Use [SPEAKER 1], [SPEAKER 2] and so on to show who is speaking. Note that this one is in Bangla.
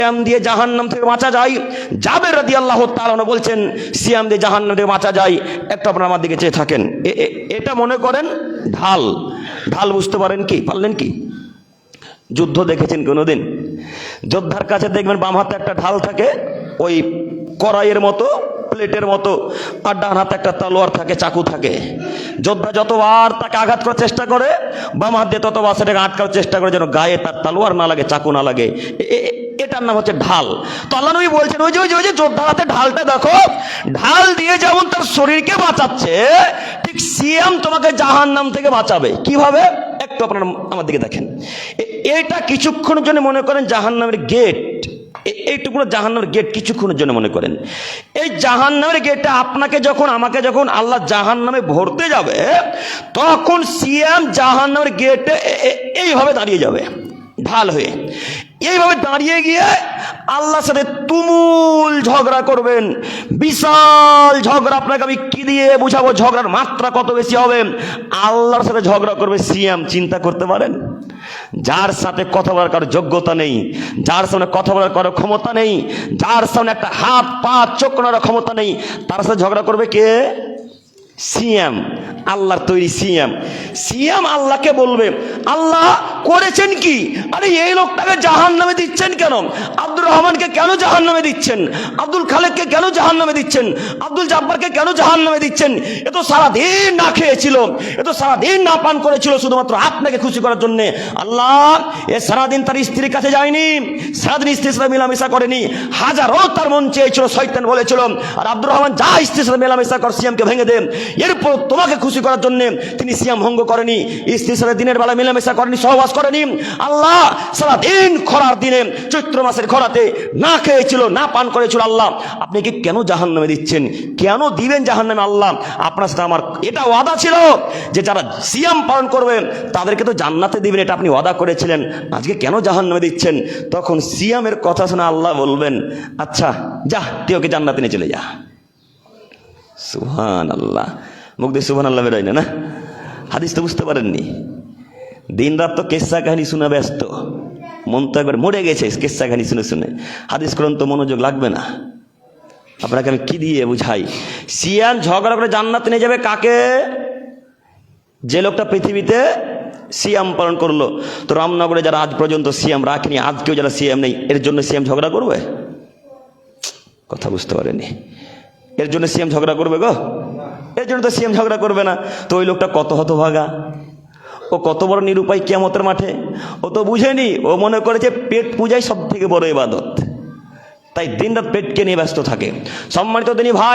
[SPEAKER 1] সিয়াম দিয়ে জাহান্নাম থেকে বাঁচা যায়। জাবের রাদিয়াল্লাহু তাআলা আনহু বলছেন সিয়াম দিয়ে জাহান্নাম থেকে বাঁচা যায়। একটু আপনারা আমার দিকে চেয়ে থাকেন। এটা মনে করেন ঢাল। ঢাল বুঝতে পারেন কি? পারলেন কি? যুদ্ধ দেখেছেন কোনোদিন? যোদ্ধার কাছে দেখবেন বাম হাতে একটা ঢাল থাকে, ওই কড়াইয়ের মতো, প্লেটের মতো, আর ডান হাতে একটা তলোয়ার থাকে, চাকু থাকে। যোদ্ধা যতবার তাকে আঘাত করার চেষ্টা করে, বাম হাত দিয়ে ততবার সেটাকে আটকানোর চেষ্টা করে যেন গায়ে তার তলোয়ার না লাগে, চাকু না লাগে। এটার নাম হচ্ছে ঢাল। তো আল্লাহ নবী বলছেন ওই যে যোদ্ধার হাতে ঢালটা দেখো, ঢাল দিয়ে যেমন তার শরীরকে বাঁচাচ্ছে, ঠিক সিয়াম তোমাকে জাহান্নাম থেকে বাঁচাবে। কিভাবে? একটু আপনারা আমার দিকে দেখেন। এটা কিছুক্ষণের জন্য মনে করেন জাহান্নামের গেট। এইটুকুনো জাহান্নামের গেট কিছুক্ষণের জন্য মনে করেন। এই জাহান্নামের গেটে আপনাকে যখন, আমাকে যখন আল্লাহ জাহান্নামে ভরতে যাবে, তখন সিয়াম জাহান্নামের গেটে এইভাবে দাঁড়িয়ে যাবে ঢাল হয়ে। এইভাবে দাঁড়িয়ে গিয়ে আল্লাহর সাথে তুমুল ঝগড়া করবেন, বিশাল ঝগড়া। আপনাকে আমি কি দিয়ে বুঝাবো ঝগড়ার মাত্রা কত বেশি হবে? আল্লাহর সাথে ঝগড়া করবে সিয়াম। চিন্তা করতে পারেন? যার সাথে কথা বলার কারো যোগ্যতা নেই, যার সামনে কথা বলার কারো ক্ষমতা নেই, যার সামনে একটা হাত পা চোখ করার ক্ষমতা নেই, তার সাথে ঝগড়া করবে কে? সিয়াম, আল্লাহর তৈরি সিয়াম। সিয়াম আল্লাহকে বলবে, আল্লাহ করেছেন কি? আরে এই লোকটাকে জাহান্নামে দিচ্ছেন কেন? আব্দুর রহমানকে কেন জাহান্নামে দিচ্ছেন? আব্দুল খালেককে কেন জাহান্নামে দিচ্ছেন? আব্দুল জব্বারকে কেন জাহান্নামে দিচ্ছেন? এ তো সারাদিন না খেয়েছিল, এ তো সারাদিন না পান করেছিল শুধুমাত্র আপনাকে খুশি করার জন্য। আল্লাহ এ সারাদিন তার স্ত্রীর কাছে যায়নি, সারাদিন স্ত্রীর সাথে মেলামেশা করেনি, হাজারো তার মন চেয়েছিল, শয়তান বলেছিল আর আব্দুর রহমান যা স্ত্রীর সাথে মেলামেশা কর, সিয়ামকে ভেঙে দেন। এরপর তোমাকে খুশি করার জন্য তিনি সিয়াম ভঙ্গ করেনি, স্ত্রীর সাথে দিনের বেলা মেলামেশা করেনি, সহবাস করেনি। আল্লাহ সারাদিন খরার দিনে, চৈত্র মাসের খরাতে না খেয়েছিল, না পান করেছিল। আল্লাহ আপনি কি কেন জাহান্নামে দিচ্ছেন? কেন দিবেন জাহান্নামে? আল্লাহ আপনার সাথে আমার এটা ওয়াদা ছিল যে যারা সিয়াম পালন করবে তাদেরকে তো জান্নাতে দিবেন, এটা আপনি ওয়াদা করেছিলেন, আজকে কেন জাহান্নামে দিচ্ছেন? তখন সিয়ামের কথা শুনে আল্লাহ বলবেন, আচ্ছা যা, তুই ওকে জান্নাতে নিয়ে চলে যা। সুবহানাল্লাহ, মুখ দিয়ে সুবহানাল্লাহ বেরোয় না? হাদিস তো বুঝতে পারেননি। দিন রাত তো কেসা কাহিনী শুনে ব্যস্ত, মন তো একবার মরে গেছে কেসা কাহিনী শুনে শুনে। হাদিস কোরআন তো মনোযোগ লাগবে না। আপনাকে আমি কি দিয়ে বুঝাই? সিয়াম ঝগড়া করে জান্নাতে নিয়ে যাবে কাকে? যে লোকটা পৃথিবীতে সিয়াম পালন করলো। তো রামনগরে যারা আজ পর্যন্ত সিয়াম রাখেনি, আজকেও যারা সিয়াম নেই, এর জন্য সিয়াম ঝগড়া করবে? কথা বুঝতে পারেনি। এর জন্য সিয়াম ঝগড়া করবে গো? এর জন্য তো সিয়াম ঝগড়া করবে না। তো ওই লোকটা কত হতভাগা, ও কত বড় নিরুপায় কিয়ামতের মাঠে। ও তো বুঝেনি, ও মনে করেছে পেট পূজাই সব থেকে বড় ইবাদত, তাই দিন রাত পেটকে নিয়ে ব্যস্ত থাকে। সম্মানিত দিনী ভাই।